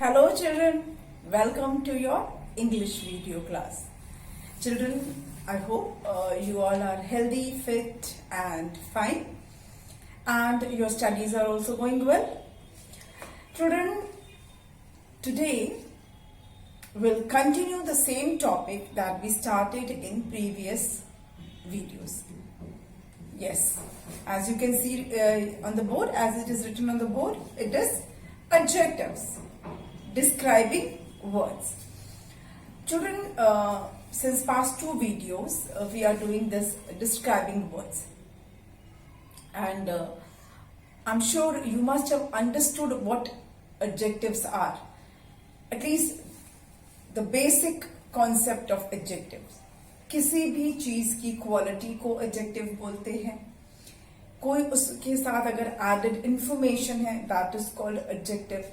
Hello children, welcome to your English video class. Children, I hope you all are healthy, fit and fine and your studies are also going well. Children, today we'll continue the same topic that we started in previous videos. Yes, as you can see on the board, as it is written on the board, it is adjectives. Describing words. Children, since past two videos, we are doing this describing words. And I'm sure you must have understood what adjectives are. At least the basic concept of adjectives. किसी भी चीज की quality को adjective बोलते हैं. कोई उसके साथ अगर एडेड इंफॉर्मेशन है, that is called adjective.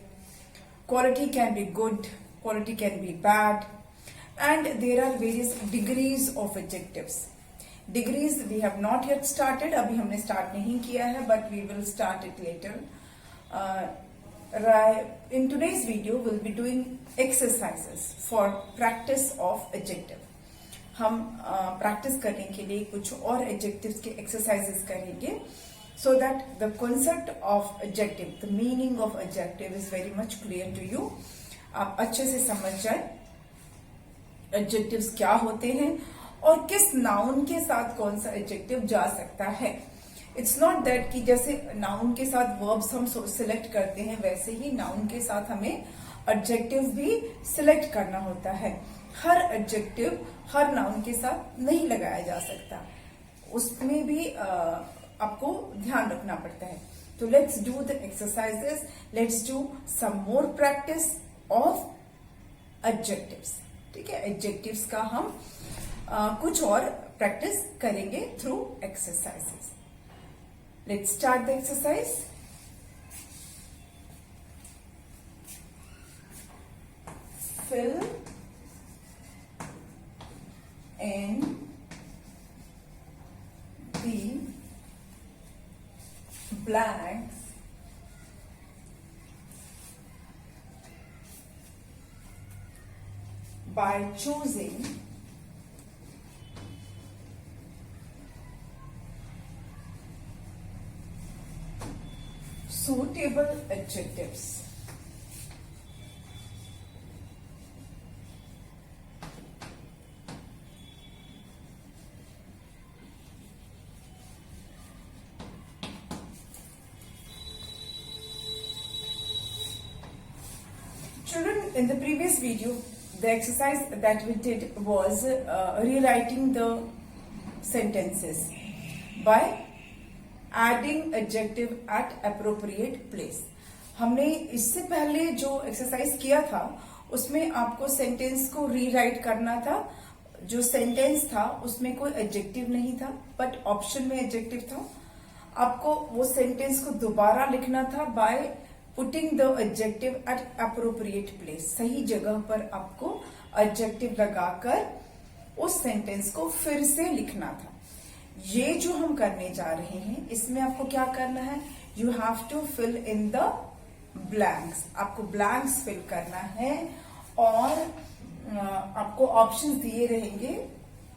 Quality can be good, quality can be bad, and there are various degrees of adjectives. Degrees we have not yet started, अभी हमने start नहीं किया है, but we will start it later. In today's video, we'll be doing exercises for practice of adjective. हम practice करने के लिए कुछ और adjectives के exercises करेंगे. So that the concept of adjective, the meaning of adjective is very much clear to you. आप अच्छे से समझ जाए adjectives क्या होते हैं और किस noun के साथ कौन सा adjective जा सकता है. It's not that कि जैसे noun के साथ verbs हम select करते हैं, वैसे ही noun के साथ हमें adjective भी select करना होता है. हर adjective हर noun के साथ नहीं लगाया जा सकता, उसमें भी आपको ध्यान रखना पड़ता है. तो let's do the exercises, let's do some more practice of adjectives. ठीक है, एडजेक्टिव्स का हम कुछ और प्रैक्टिस करेंगे through exercises. Let's start the exercise. Fill in the blanks by choosing suitable adjectives. Children, in the previous video, the exercise that we did was rewriting the sentences by adding adjective at appropriate place. हमने इससे पहले जो exercise किया था उसमें आपको sentence को rewrite करना था. जो सेंटेंस था उसमें कोई एडजेक्टिव नहीं था, बट ऑप्शन में एडजेक्टिव था. आपको वो सेंटेंस को दोबारा लिखना था by putting the adjective eight appropriate place. सही जगह पर आपको एडजेक्टिव लगाकर उस सेंटेंस को फिर से लिखना था. ये जो हम करने जा रहे हैं इसमें आपको क्या करना है, you have to fill in the blanks. आपको ब्लैंक्स फिल करना है और आपको ऑप्शंस दिए रहेंगे,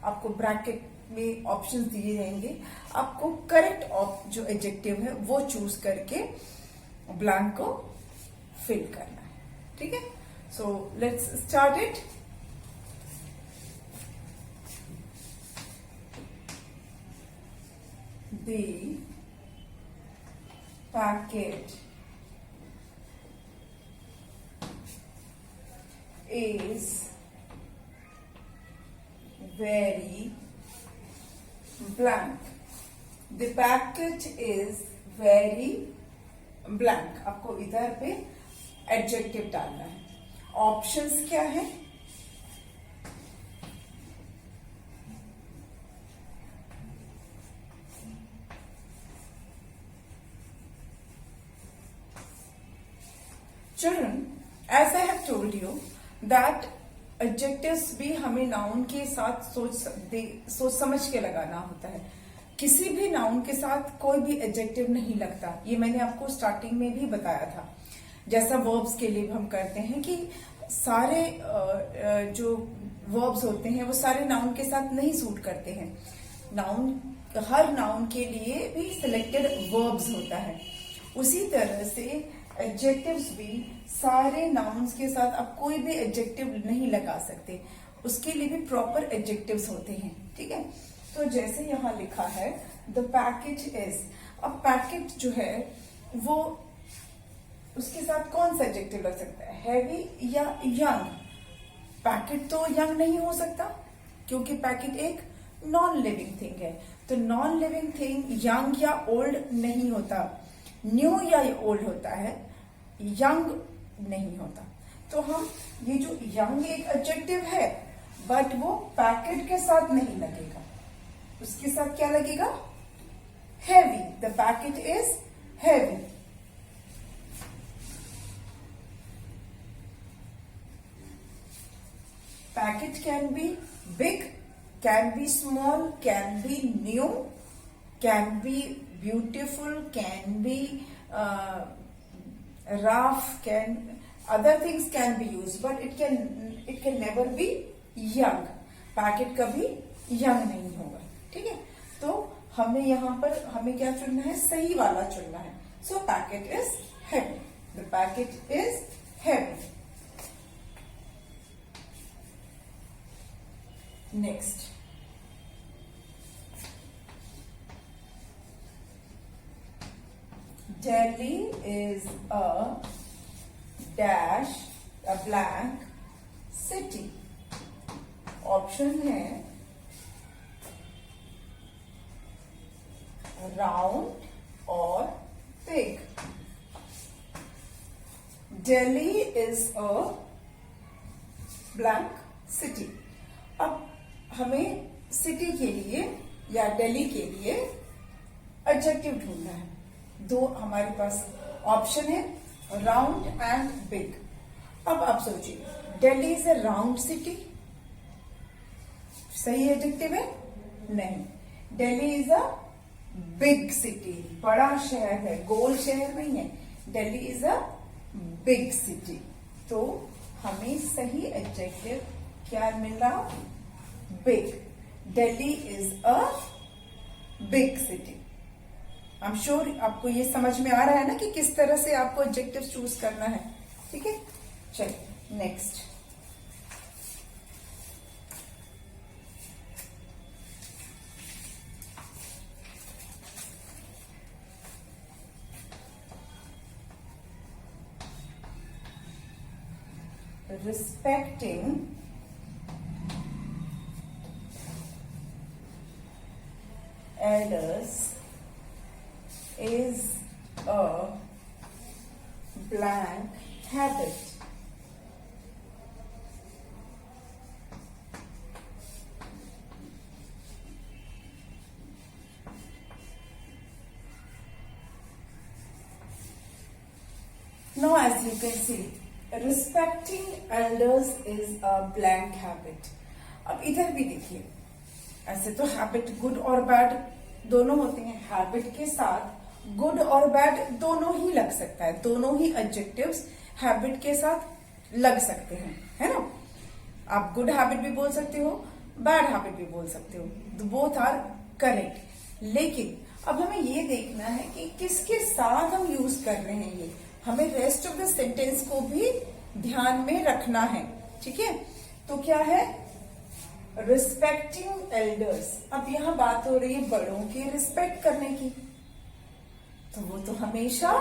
आपको ब्रैकेट में ऑप्शंस दिए रहेंगे. आपको करेक्ट जो एडजेक्टिव है वो चूज करके ब्लैंक को फिल करना है. ठीक है, so let's start it. The packet is very blank. The packet is very blank. आपको इधर पे एडजेक्टिव डालना है. ऑप्शंस क्या है, children, as I have told you that adjectives भी हमें नाउन के साथ सोच समझ के लगाना होता है. किसी भी नाउन के साथ कोई भी एडजेक्टिव नहीं लगता. ये मैंने आपको स्टार्टिंग में भी बताया था. जैसा वर्ब्स के लिए हम करते हैं कि सारे जो वर्ब्स होते हैं वो सारे नाउन के साथ नहीं सूट करते हैं। नाउन, हर नाउन के लिए भी सिलेक्टेड वर्ब्स होता है। उसी तरह से एडजेक्टिव्स भी सारे नाउन्स के साथ आप कोई भी एडजेक्टिव नहीं लगा सकते, उसके लिए भी प्रॉपर एडजेक्टिव्स होते हैं। ठीक है, तो जैसे यहाँ लिखा है द पैकेज इज, अब पैकेज जो है वो उसके साथ कौन सा एडजेक्टिव लग सकता है, हैवी या यंग? पैकेट तो यंग नहीं हो सकता क्योंकि पैकेट एक नॉन लिविंग थिंग है। तो नॉन लिविंग थिंग यंग या ओल्ड नहीं होता, न्यू या ओल्ड होता है, यंग नहीं होता। तो हम ये जो यंग एक एडजेक्टिव है बट वो पैकेट के साथ नहीं लगेगा, उसके साथ क्या लगेगा, heavy. The packet is heavy. Packet can be big, can be small, can be new, can be beautiful, can be rough, can other things can be used, but it can never be young. Packet कभी young नहीं होगा। ठीक है, तो हमें यहाँ पर हमें क्या चुनना है, सही वाला चुनना है। So packet is heavy. The packet is heavy. Next, Delhi is a dash, a blank city. Option है राउंड और big. Delhi is a blank city. अब हमें सिटी के लिए या दिल्ली के लिए एडजेक्टिव ढूंढना है। दो हमारे पास ऑप्शन है, राउंड एंड बिग। अब आप सोचिए, Delhi is A round city, सही एडजेक्टिव है? नहीं। Delhi is a big city, बड़ा शहर है, गोल शहर नहीं है। Delhi is a big city. तो हमें सही एडजेक्टिव क्या मिल रहा, big. Delhi is a big city. I am sure आपको ये समझ में आ रहा है ना कि किस तरह से आपको एडजेक्टिव चूज करना है। ठीक है, चलिए next. Respecting elders is a blank habit. Now, as you can see, respecting elders is a blank habit. अब इधर भी देखिए, ऐसे तो हैबिट गुड और बैड दोनों होते हैं, हैबिट के साथ गुड और बैड दोनों ही लग सकता है, दोनों ही एडजेक्टिव्स हैबिट के साथ लग सकते हैं, है ना। आप गुड हैबिट भी बोल सकते हो, बैड हैबिट भी बोल सकते हो, बोथ आर करेक्ट। लेकिन अब हमें ये देखना है कि किसके साथ हम यूज कर रहे हैं, ये हमें रेस्ट ऑफ द सेंटेंस को भी ध्यान में रखना है। ठीक है, तो क्या है, रिस्पेक्टिंग एल्डर्स। अब यहां बात हो रही है बड़ों की रिस्पेक्ट करने की, तो वो तो हमेशा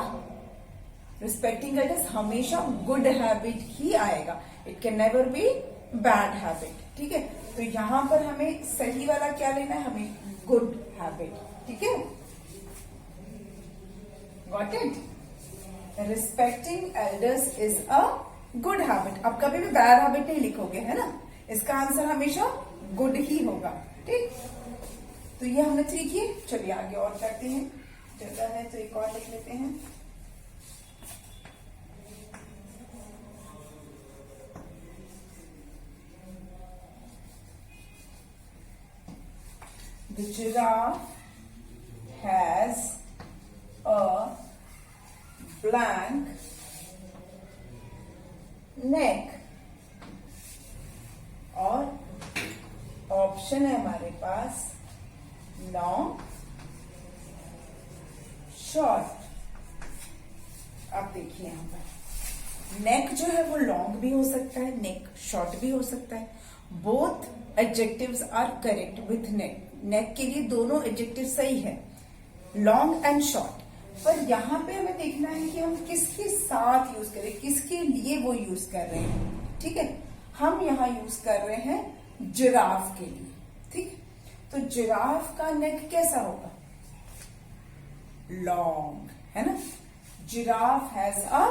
रिस्पेक्टिंग एल्डर्स हमेशा गुड हैबिट ही आएगा, it can never be bad habit. ठीक है, तो यहां पर हमें सही वाला क्या लेना है, हमें गुड हैबिट। ठीक है, got it. Respecting elders is a good habit. अब कभी भी बैड हैबिट नहीं लिखोगे, है ना, इसका आंसर हमेशा गुड ही होगा। ठीक, तो ये हमने ठीक किए। चलिए आगे और करते हैं, जगह है तो एक और लिख लेते हैं। The giraffe has a blank नेक, और ऑप्शन है हमारे पास लॉन्ग, शॉर्ट। अब देखिए यहां पर नेक जो है वो लॉन्ग भी हो सकता है, नेक शॉर्ट भी हो सकता है। Both adjectives are correct with neck. Neck के लिए दोनों एडजेक्टिव सही है, लॉन्ग एंड शॉर्ट। पर यहां पे हमें देखना है कि हम किसके साथ यूज करें, किसके लिए वो यूज कर रहे हैं। ठीक है, हम यहां यूज कर रहे हैं जिराफ के लिए। ठीक, तो जिराफ का नेक कैसा होगा, लॉन्ग, है ना। Giraffe has a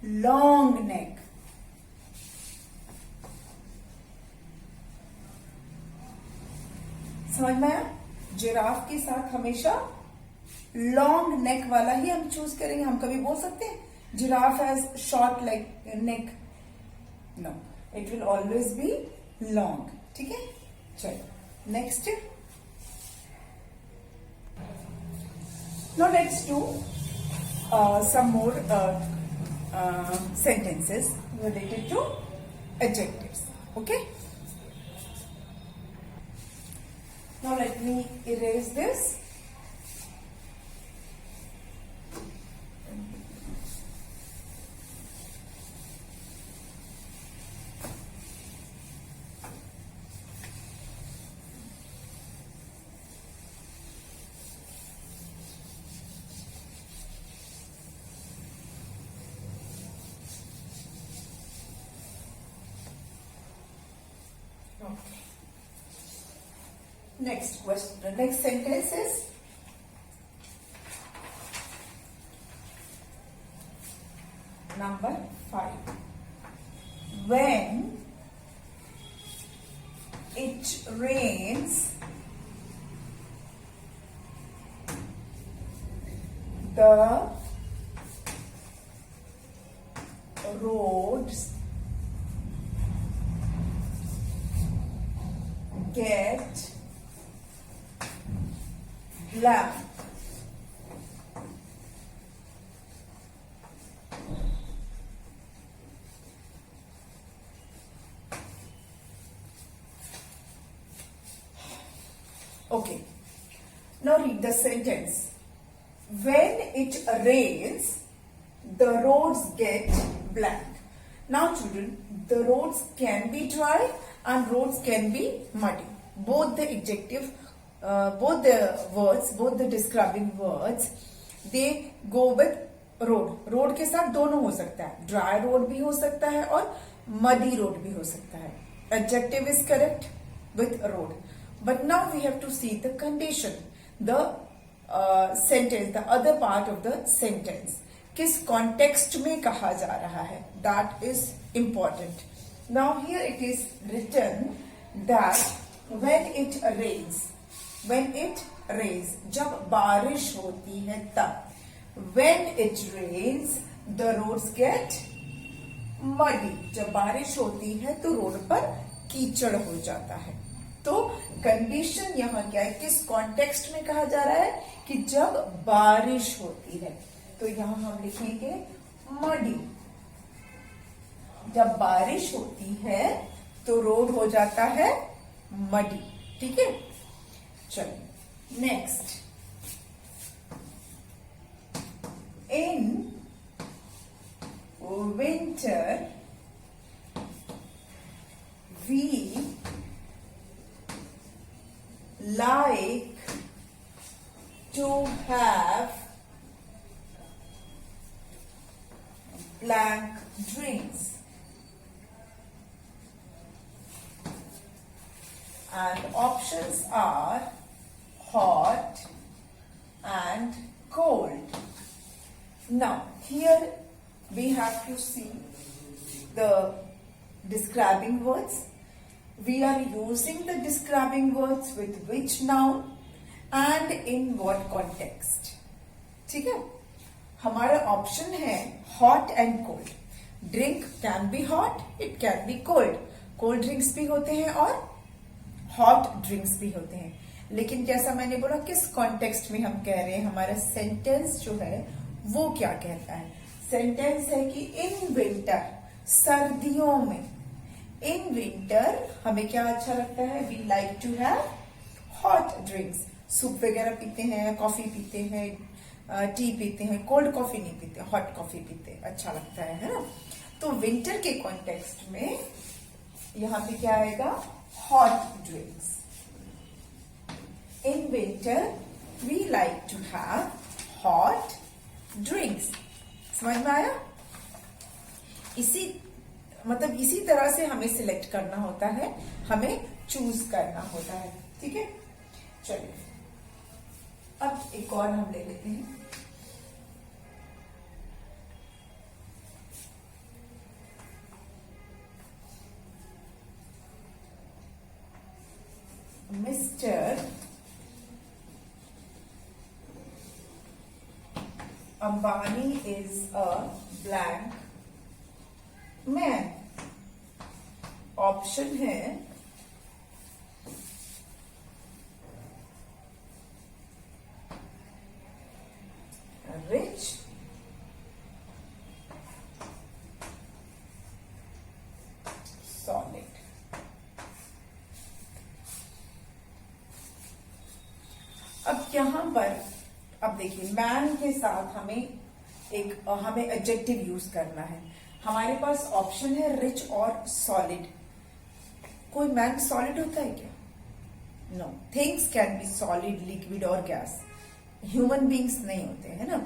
long neck. समझ में आया, जिराफ के साथ हमेशा लॉन्ग नेक वाला ही हम चूज करेंगे। हम कभी बोल सकते हैं giraffe has short neck, no, it will always be long. ठीक है, चलो next. Now let's do some more sentences related to adjectives. Okay, now let me erase this. Okay. Next question. The next sentence is number 5. When it rains, the roads get blank. Okay, now read the sentence. When it rains, the roads get blank. Now children, the roads can be dry and roads can be muddy. Both the adjective, both the words, both the describing words, they go with road. Road के साथ दोनों हो सकता है, dry road भी हो सकता है और मडी रोड भी हो सकता है. Adjective is correct with road. But now we have to see the condition, the sentence, the other part of the sentence. किस context में कहा जा रहा है, that is important. Now here it is written that when it rains, जब बारिश होती है तब, when it rains the roads get muddy, जब बारिश होती है तो रोड पर कीचड़ हो जाता है. तो कंडीशन यहाँ क्या है, किस कॉन्टेक्स्ट में कहा जा रहा है कि जब बारिश होती है, तो यहाँ हम लिखेंगे मडी. जब बारिश होती है तो रोड हो जाता है मडी. ठीक है, चलिए next. In winter we like to have blank drinks, and options are hot and cold. Now here we have to see the describing words. We are using the describing words with which noun and in what context. ठीक है, हमारा option है hot and cold. Drink can be hot, it can be cold. Cold drinks भी होते हैं और hot drinks भी होते हैं. लेकिन जैसा मैंने बोला, किस कॉन्टेक्स्ट में हम कह रहे हैं, हमारा सेंटेंस जो है वो क्या कहता है. सेंटेंस है कि इन विंटर, सर्दियों में। इन विंटर हमें क्या अच्छा लगता है? We like to have hot drinks. Soup वगैरह पीते हैं, कॉफी पीते हैं, टी पीते हैं, कोल्ड कॉफी नहीं पीते, हॉट कॉफी पीते हैं, अच्छा लगता है ना। तो विंटर के कॉन्टेक्स्ट में यहां पे क्या आएगा? Hot drinks. In winter we like to have hot drinks. समझ में आया? इसी तरह से हमें सिलेक्ट करना होता है, हमें चूज करना होता है। ठीक है, चलिए अब एक और हम ले लेते हैं। Mister Ambani is a blank man. Option है रिच, सॉलिड। अब यहां पर अब देखिए, मैन के साथ हमें एडजेक्टिव यूज करना है। हमारे पास ऑप्शन है रिच और सॉलिड। कोई मैन सॉलिड होता है क्या? No. Things can be solid, liquid और गैस। ह्यूमन बींग्स नहीं होते हैं ना।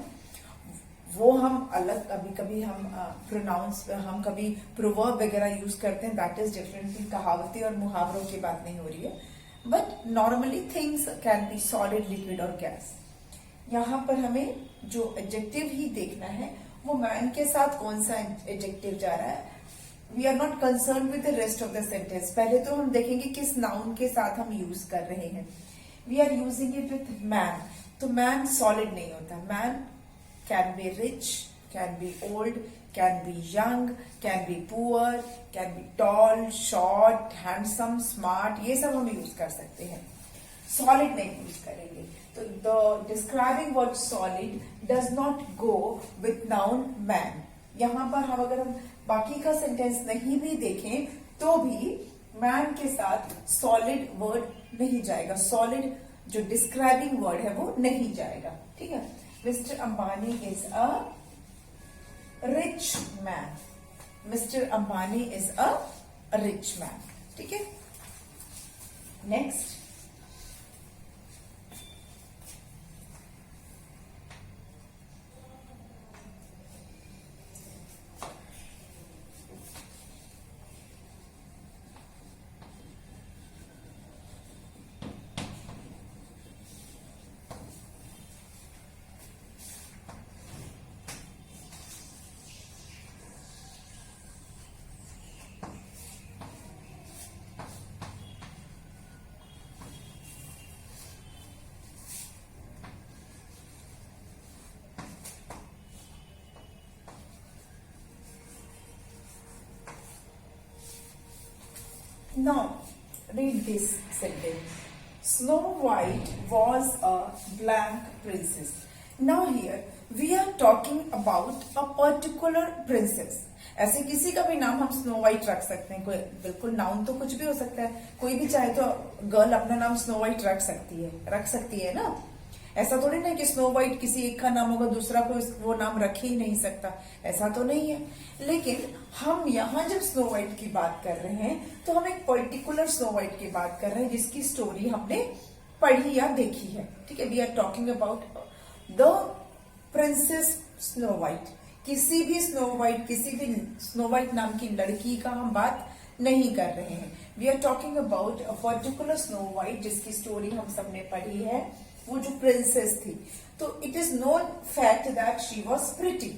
वो हम अलग, कभी कभी हम प्रोनाउंस, हम कभी प्रोवर्ब वगैरह यूज करते हैं, दैट इज डिफरेंट। कहावतें और मुहावरों की बात नहीं हो रही है, but normally things can be solid, liquid और गैस। यहां पर हमें जो एडजेक्टिव ही देखना है वो मैन के साथ कौन सा एडजेक्टिव जा रहा है। We are not concern with the rest of the sentence. पहले तो हम देखेंगे किस नाउन के साथ हम यूज कर रहे हैं। We are using it with man, तो मैन सॉलिड नहीं होता। Man can be rich, can be old, can be young, can be poor, can be tall, short, handsome, smart, ये सब हम यूज कर सकते हैं। सॉलिड नहीं यूज करेंगे। तो the describing word solid does not go with noun man. यहां पर अगर हम बाकी का सेंटेंस नहीं भी देखें तो भी मैन के साथ सॉलिड वर्ड नहीं जाएगा। सॉलिड जो डिस्क्राइबिंग वर्ड है वो नहीं जाएगा। ठीक है। Mister Ambani is a rich man. Mister Ambani is a rich man. ठीक है। Next, now read this sentence. Snow White was a blank princess. Now here we are talking about a particular princess. ऐसे किसी का भी नाम हम स्नो वाइट रख सकते हैं। कोई बिल्कुल नाउन तो कुछ भी हो सकता है। कोई भी चाहे तो गर्ल अपना नाम स्नो वाइट रख सकती है ना। ऐसा थोड़ी ना कि स्नो वाइट किसी एक का नाम होगा, दूसरा कोई वो नाम रख ही नहीं सकता, ऐसा तो नहीं है। लेकिन हम यहाँ जब स्नो वाइट की बात कर रहे हैं तो हम एक पर्टिकुलर स्नो वाइट की बात कर रहे हैं जिसकी स्टोरी हमने पढ़ी या देखी है। ठीक है। We are talking about the princess Snow White. किसी भी स्नो वाइट नाम की लड़की का हम बात नहीं कर रहे हैं। We are talking about a particular Snow White जिसकी स्टोरी हम सबने पढ़ी है। वो जो प्रिंसेस थी, तो it is known fact that she was pretty,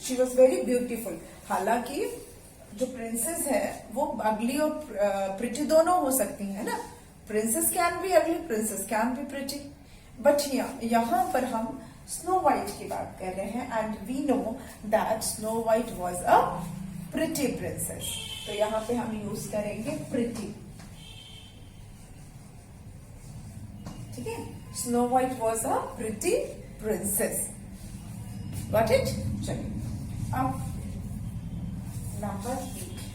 she was very beautiful. हालांकि जो प्रिंसेस है वो अगली और प्रिटी दोनों हो सकती है ना। प्रिंसेस कैन बी अगली, princess can be pretty, but यहाँ पर हम स्नो वाइट की बात कर रहे हैं and we know that Snow White was a pretty princess. तो यहाँ पे हम यूज करेंगे प्रिटी। ठीक है। Snow White was a pretty princess. Got it? चलिए अब Number 8.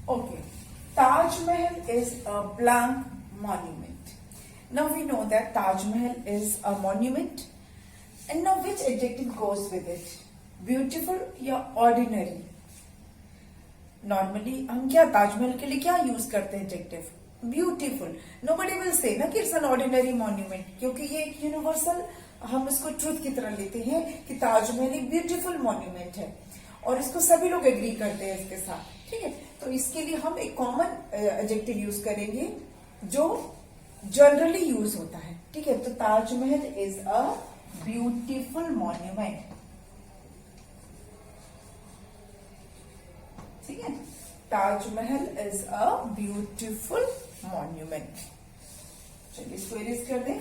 Okay, Taj Mahal is a blank monument. Now we know that Taj Mahal is a monument. And now which adjective goes with it? Beautiful या ordinary? Normally हम क्या ताजमहल के लिए क्या use करते हैं adjective? Beautiful. Nobody will say ना कि इट्स एन ऑर्डिनरी मॉन्यूमेंट, क्योंकि ये एक यूनिवर्सल हम इसको ट्रूथ की तरह लेते हैं कि ताजमहल एक ब्यूटीफुल मॉन्यूमेंट है और इसको सभी लोग एग्री करते हैं इसके साथ. ठीक है, तो इसके लिए हम एक कॉमन एडजेक्टिव यूज करेंगे जो जनरली यूज होता है. ठीक है, तो Taj Mahal is a beautiful monument. ठीक है, Taj Mahal is a beautiful monument. चलिए इसको इरेज कर दें.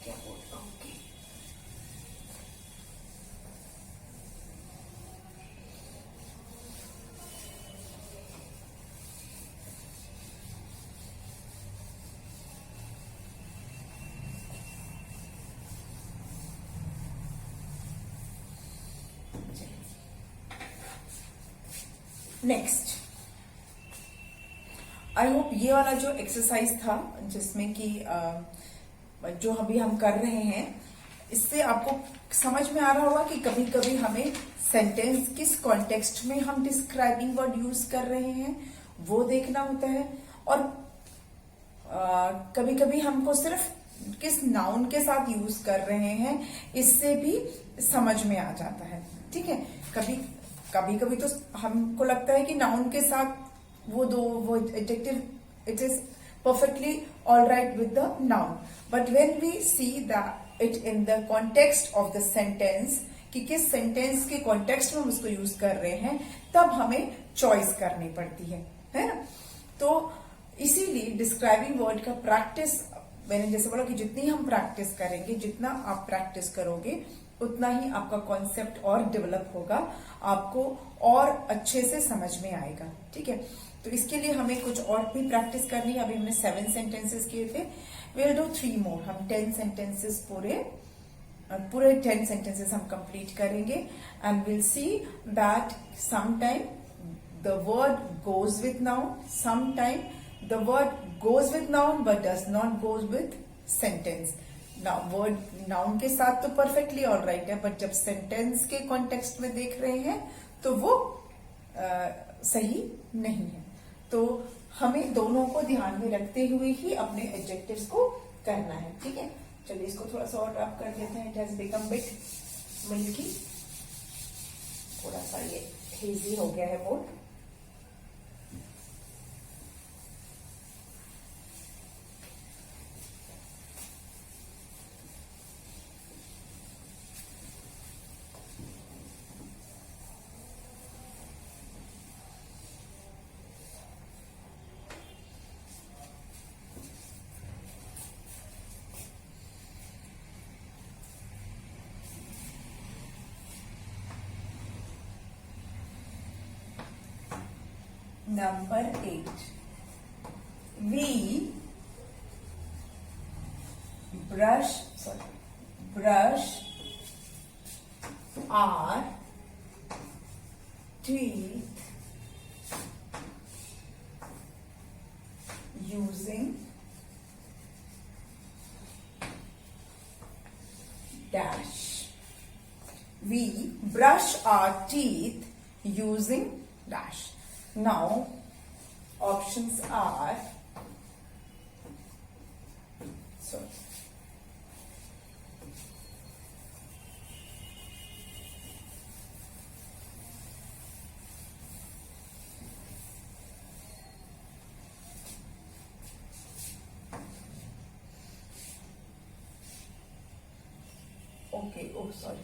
क्या बोलता हूँ कि नेक्स्ट, आई होप ये वाला जो एक्सरसाइज था जिसमें कि जो अभी हम कर रहे हैं इससे आपको समझ में आ रहा होगा कि कभी कभी हमें सेंटेंस किस कॉन्टेक्स्ट में हम डिस्क्राइबिंग वर्ड यूज कर रहे हैं वो देखना होता है, और कभी कभी हमको सिर्फ किस नाउन के साथ यूज कर रहे हैं इससे भी समझ में आ जाता है. ठीक है, कभी कभी तो हमको लगता है कि नाउन के साथ वो adjective it is perfectly all right with the noun, but when we see that it in the context of the sentence कि किस सेंटेंस के कॉन्टेक्स्ट में हम उसको यूज कर रहे हैं तब हमें चॉइस करनी पड़ती है ना. तो इसीलिए डिस्क्राइबिंग वर्ड का प्रैक्टिस मैंने जैसे बोला कि जितनी हम प्रैक्टिस करेंगे, जितना आप प्रैक्टिस करोगे उतना ही आपका कॉन्सेप्ट और डेवलप होगा, आपको और अच्छे से समझ में आएगा. ठीक है, तो इसके लिए हमें कुछ और भी प्रैक्टिस करनी है. अभी हमने 7 सेंटेंसेस किए थे, विल डू 3 मोर. हम 10 सेंटेंसेस पूरे 10 सेंटेंसेस हम कंप्लीट करेंगे and will see that sometime the word goes with noun, sometime the word goes with noun but does not goes with sentence. Word noun के साथ तो परफेक्टली ऑल राइट है, but जब sentence के context में देख रहे हैं तो वो सही नहीं है. तो हमें दोनों को ध्यान में रखते हुए ही अपने एडजेक्टिव्स को करना है. ठीक है, चलिए इसको थोड़ा सा और रब कर देते हैं. It has become bit milky, थोड़ा सा ये हेजी हो गया है board. Number 8. we brush our teeth using dash. We brush our teeth using dash. Now options are okay, oh sorry.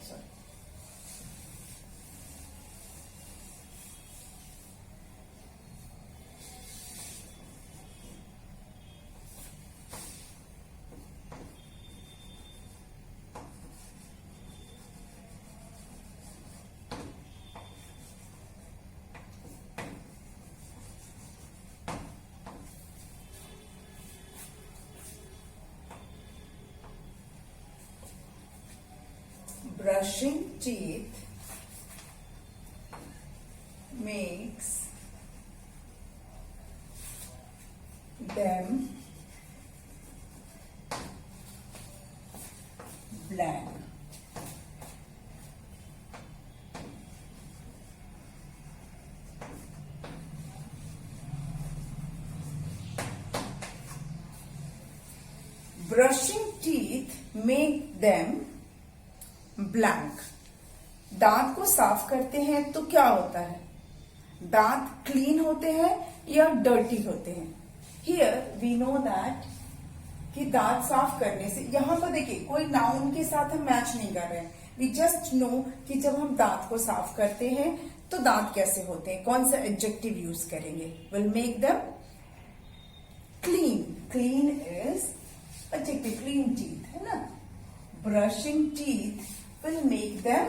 Brushing teeth makes them blank. Brushing teeth make them blank. दांत को साफ करते हैं तो क्या होता है? दांत क्लीन होते हैं या डर्टी होते हैं? हियर वी नो दैट कि दांत साफ करने से, यहां पर देखिए कोई नाउन के साथ हम मैच नहीं कर रहे हैं. वी जस्ट नो कि जब हम दांत को साफ करते हैं तो दांत कैसे होते हैं, कौन सा एडजेक्टिव यूज करेंगे. Will make them clean. Clean is adjective. Clean teeth है ना. Brushing teeth will make them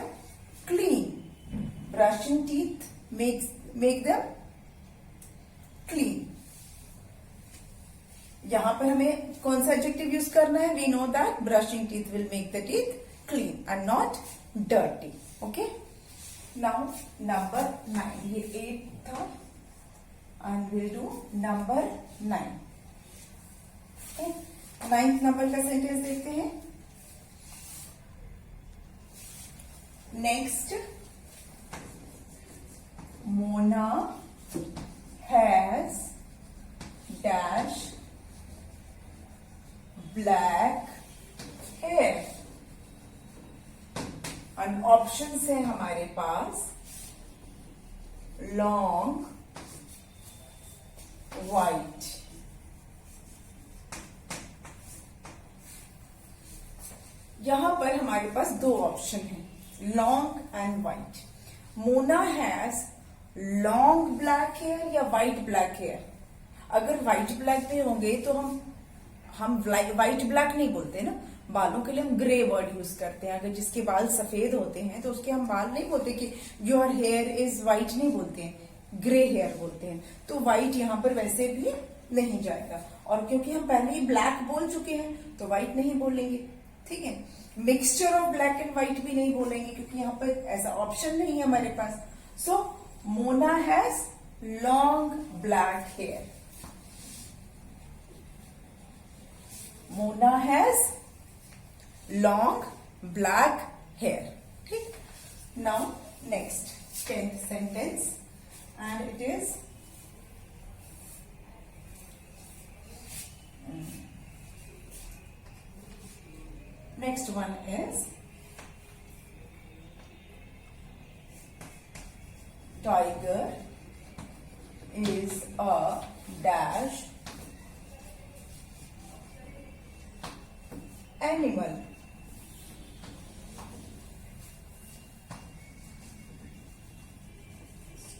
clean. Brushing teeth make them clean. यहां पर हमें कौन सा एडजेक्टिव यूज करना है? We know that brushing teeth will make the teeth clean and not dirty. Okay. Now number 9. ये 8 था and we'll do number 9. Okay. 9th number का सेंटेंस देखते हैं. Next, Mona has dash black hair. and options है हमारे पास long, white. यहां पर हमारे पास दो ऑप्शन है, long and white. Mona has long black hair या व्हाइट ब्लैक हेयर. अगर व्हाइट ब्लैक पे होंगे तो हम व्हाइट ब्लैक नहीं बोलते ना, बालों के लिए हम ग्रे वर्ड यूज करते हैं. अगर जिसके बाल सफेद होते हैं तो उसके हम बाल नहीं बोलते कि योर हेयर इज व्हाइट, नहीं बोलते हैं, ग्रे हेयर बोलते हैं. तो व्हाइट यहाँ पर वैसे भी नहीं जाएगा, और क्योंकि हम पहले ही ब्लैक बोल चुके हैं तो व्हाइट नहीं बोलेंगे. ठीक है. Mixture of black and white भी नहीं बोलेंगे क्योंकि यहाँ पर ऐसा ऑप्शन नहीं है हमारे पास. So Mona has long black hair. Mona has long black hair. ठीक. Now next 10th sentence and it is next one is tiger is a dash animal.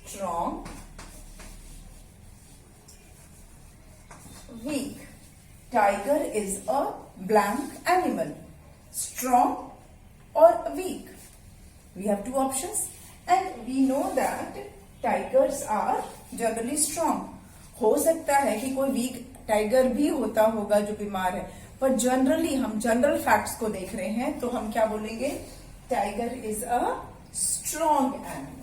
Strong, weak. Tiger is a blank animal. Strong or weak? We have two options and we know that tigers are generally strong. हो सकता है कि कोई week tiger भी होता होगा जो बीमार है, पर जनरली हम जनरल फैक्ट्स को देख रहे हैं तो हम क्या बोलेंगे, tiger is a strong animal.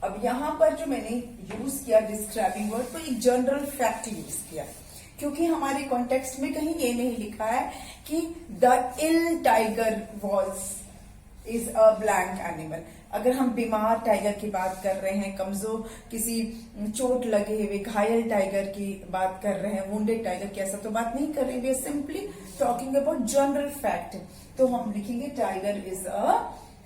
अब यहां पर जो मैंने यूज किया डिस्क्राइबिंग वर्ड, तो एक जनरल फैक्ट यूज किया, क्योंकि हमारे कॉन्टेक्स्ट में कहीं ये नहीं लिखा है कि the ill tiger was is a blank animal. अगर हम बीमार टाइगर की बात कर रहे हैं, कमजोर किसी चोट लगे हुए घायल टाइगर की बात कर रहे हैं, वुंडेड टाइगर की, ऐसा तो बात नहीं कर रहे, we are simply talking about general fact, तो हम लिखेंगे tiger is a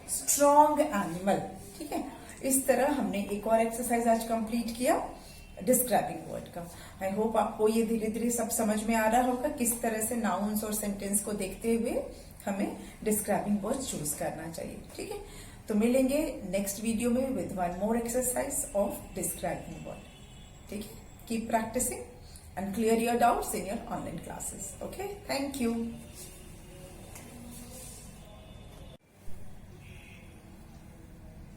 strong animal. ठीक है, इस तरह हमने एक और एक्सरसाइज आज कंप्लीट किया डिस्क्राइबिंग वर्ड का। आई होप आपको ये धीरे धीरे सब समझ में आ रहा होगा किस तरह से नाउन्स और सेंटेंस को देखते हुए हमें डिस्क्राइबिंग वर्ड चूज करना चाहिए। ठीक है, तो मिलेंगे नेक्स्ट वीडियो में with one more exercise of describing word. ठीक है, keep practicing and clear your doubts in your online classes. Okay, thank you.